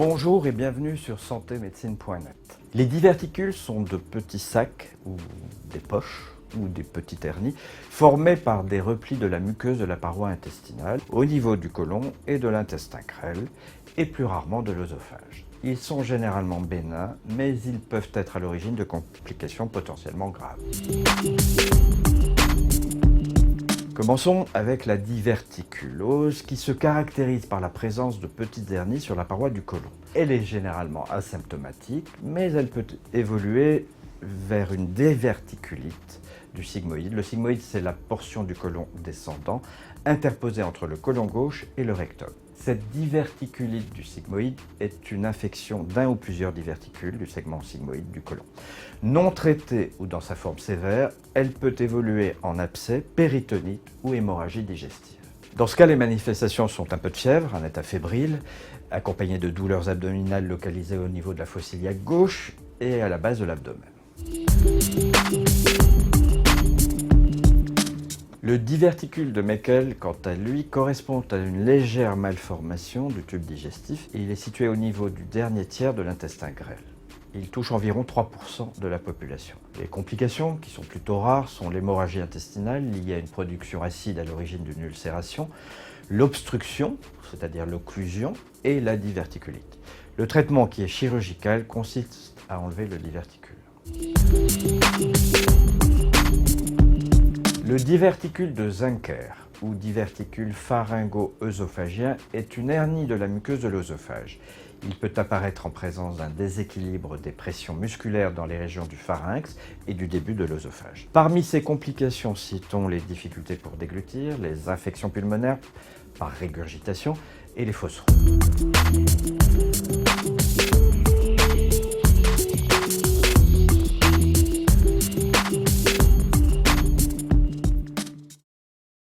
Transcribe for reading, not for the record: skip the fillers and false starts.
Bonjour et bienvenue sur santémédecine.net. Les diverticules sont de petits sacs ou des poches ou des petites hernies formés par des replis de la muqueuse de la paroi intestinale au niveau du côlon et de l'intestin grêle et plus rarement de l'œsophage. Ils sont généralement bénins, mais ils peuvent être à l'origine de complications potentiellement graves. Commençons avec la diverticulose qui se caractérise par la présence de petites hernies sur la paroi du côlon. Elle est généralement asymptomatique, mais elle peut évoluer vers une diverticulite du sigmoïde. Le sigmoïde, c'est la portion du côlon descendant interposée entre le côlon gauche et le rectum. Cette diverticulite du sigmoïde est une infection d'un ou plusieurs diverticules du segment sigmoïde du côlon. Non traitée ou dans sa forme sévère, elle peut évoluer en abcès, péritonite ou hémorragie digestive. Dans ce cas, les manifestations sont un peu de fièvre, un état fébrile, accompagné de douleurs abdominales localisées au niveau de la fosse iliaque gauche et à la base de l'abdomen. Le diverticule de Meckel, quant à lui, correspond à une légère malformation du tube digestif et il est situé au niveau du dernier tiers de l'intestin grêle. Il touche environ 3% de la population. Les complications, qui sont plutôt rares, sont l'hémorragie intestinale liée à une production acide à l'origine d'une ulcération, l'obstruction, c'est-à-dire l'occlusion, et la diverticulite. Le traitement, qui est chirurgical, consiste à enlever le diverticule. Le diverticule de Zenker, ou diverticule pharyngo-œsophagien, est une hernie de la muqueuse de l'œsophage. Il peut apparaître en présence d'un déséquilibre des pressions musculaires dans les régions du pharynx et du début de l'œsophage. Parmi ces complications, citons les difficultés pour déglutir, les infections pulmonaires par régurgitation et les fausses roues.